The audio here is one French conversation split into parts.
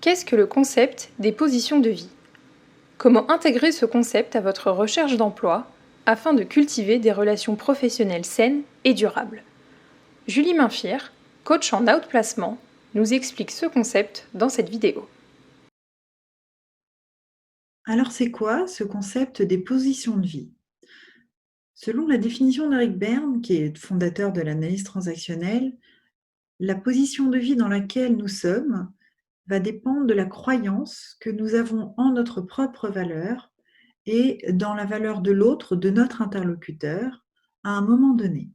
Qu'est-ce que le concept des positions de vie? Comment intégrer ce concept à votre recherche d'emploi afin de cultiver des relations professionnelles saines et durables? Julie Mainfir, coach en outplacement, nous explique ce concept dans cette vidéo. Alors c'est quoi ce concept des positions de vie? Selon la définition d'Eric Berne, qui est fondateur de l'analyse transactionnelle, la position de vie dans laquelle nous sommes va dépendre de la croyance que nous avons en notre propre valeur et dans la valeur de l'autre, de notre interlocuteur, à un moment donné.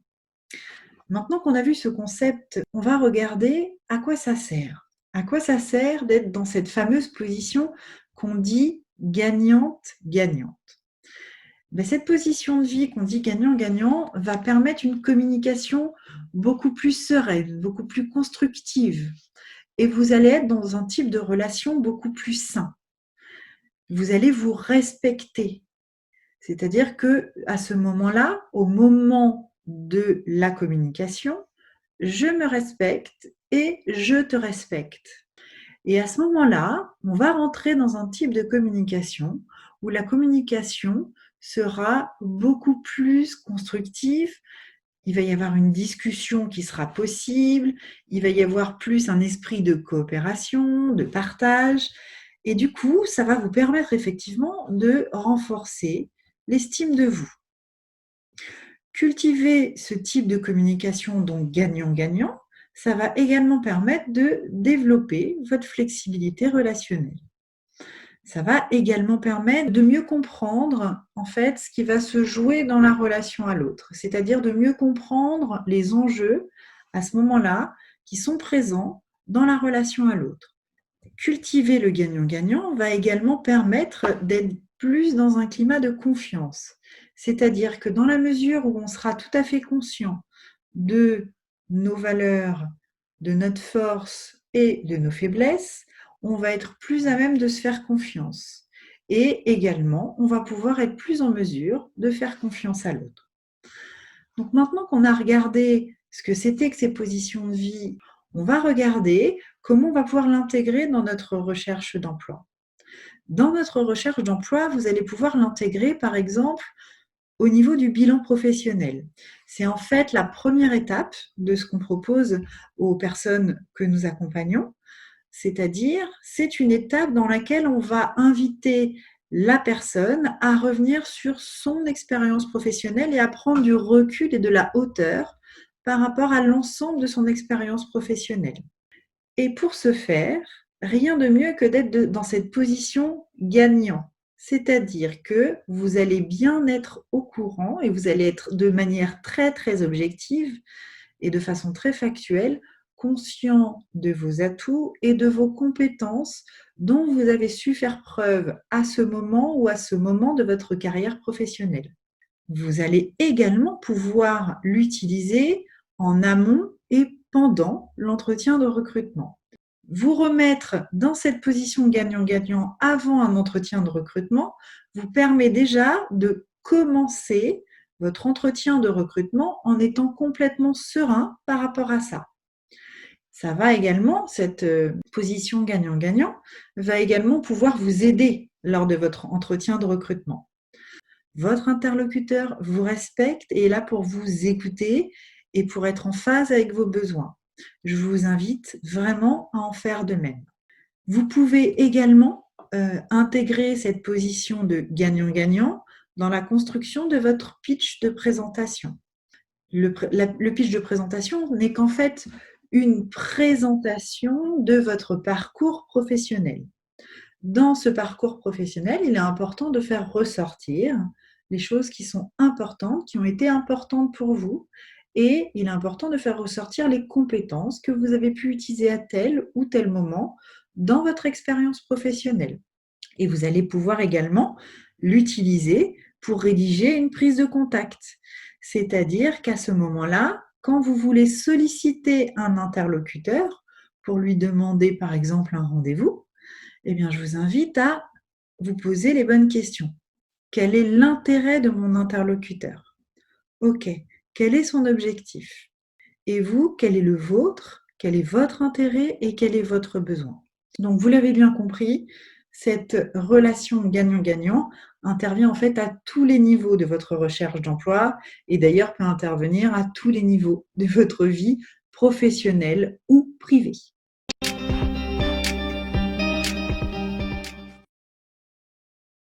Maintenant qu'on a vu ce concept, on va regarder à quoi ça sert. À quoi ça sert d'être dans cette fameuse position qu'on dit gagnante-gagnante. Cette position de vie qu'on dit gagnant-gagnant va permettre une communication beaucoup plus sereine, beaucoup plus constructive. Et vous allez être dans un type de relation beaucoup plus sain. Vous allez vous respecter. C'est-à-dire que à ce moment-là, au moment de la communication, je me respecte et je te respecte. Et à ce moment-là, on va rentrer dans un type de communication où la communication sera beaucoup plus constructive. Il va y avoir une discussion qui sera possible, il va y avoir plus un esprit de coopération, de partage. Et du coup, ça va vous permettre effectivement de renforcer l'estime de vous. Cultiver ce type de communication, donc gagnant-gagnant, ça va également permettre de développer votre flexibilité relationnelle. Ça va également permettre de mieux comprendre en fait ce qui va se jouer dans la relation à l'autre, c'est-à-dire de mieux comprendre les enjeux à ce moment-là qui sont présents dans la relation à l'autre. Cultiver le gagnant-gagnant va également permettre d'être plus dans un climat de confiance, c'est-à-dire que dans la mesure où on sera tout à fait conscient de nos valeurs, de notre force et de nos faiblesses, on va être plus à même de se faire confiance. Et également, on va pouvoir être plus en mesure de faire confiance à l'autre. Donc maintenant qu'on a regardé ce que c'était que ces positions de vie, on va regarder comment on va pouvoir l'intégrer dans notre recherche d'emploi. Dans notre recherche d'emploi, vous allez pouvoir l'intégrer, par exemple, au niveau du bilan professionnel. C'est en fait la première étape de ce qu'on propose aux personnes que nous accompagnons, c'est-à-dire c'est une étape dans laquelle on va inviter la personne à revenir sur son expérience professionnelle et à prendre du recul et de la hauteur par rapport à l'ensemble de son expérience professionnelle. Et pour ce faire, rien de mieux que d'être dans cette position gagnant. C'est-à-dire que vous allez bien être au courant et vous allez être de manière très très objective et de façon très factuelle, conscient de vos atouts et de vos compétences dont vous avez su faire preuve à ce moment ou à ce moment de votre carrière professionnelle. Vous allez également pouvoir l'utiliser en amont et pendant l'entretien de recrutement. Vous remettre dans cette position gagnant-gagnant avant un entretien de recrutement vous permet déjà de commencer votre entretien de recrutement en étant complètement serein par rapport à ça. Ça va également, cette position gagnant-gagnant va également pouvoir vous aider lors de votre entretien de recrutement. Votre interlocuteur vous respecte et est là pour vous écouter et pour être en phase avec vos besoins. Je vous invite vraiment à en faire de même. Vous pouvez également intégrer cette position de gagnant-gagnant dans la construction de votre pitch de présentation. Le pitch de présentation n'est qu'en fait une présentation de votre parcours professionnel. Dans ce parcours professionnel, il est important de faire ressortir les choses qui sont importantes, qui ont été importantes pour vous, et il est important de faire ressortir les compétences que vous avez pu utiliser à tel ou tel moment dans votre expérience professionnelle. Et vous allez pouvoir également l'utiliser pour rédiger une prise de contact. C'est-à-dire qu'à ce moment-là, quand vous voulez solliciter un interlocuteur pour lui demander par exemple un rendez-vous, eh bien, je vous invite à vous poser les bonnes questions. Quel est l'intérêt de mon interlocuteur? Ok, quel est son objectif? Et vous, quel est le vôtre? Quel est votre intérêt et quel est votre besoin? Donc, vous l'avez bien compris, cette relation gagnant-gagnant intervient en fait à tous les niveaux de votre recherche d'emploi et d'ailleurs peut intervenir à tous les niveaux de votre vie professionnelle ou privée.